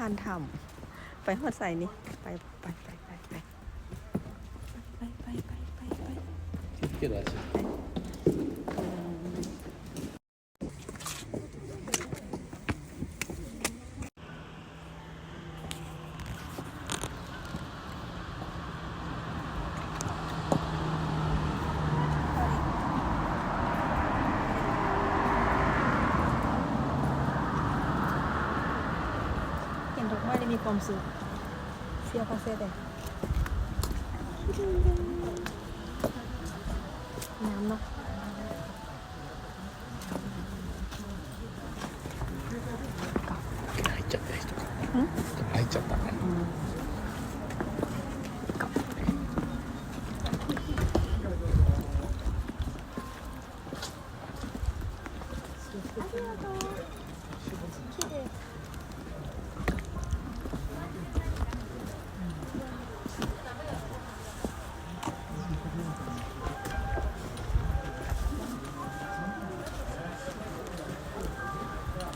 านถ้ำไปฮอดใส่นี่ไปไปไปไปไปไปไปไปไปไป Kierać. เห็นดอกไม้ได้มีความสุขเสียพาเซเดน้ำเนาะ 入っちゃった人が。入っちゃった。ありがとう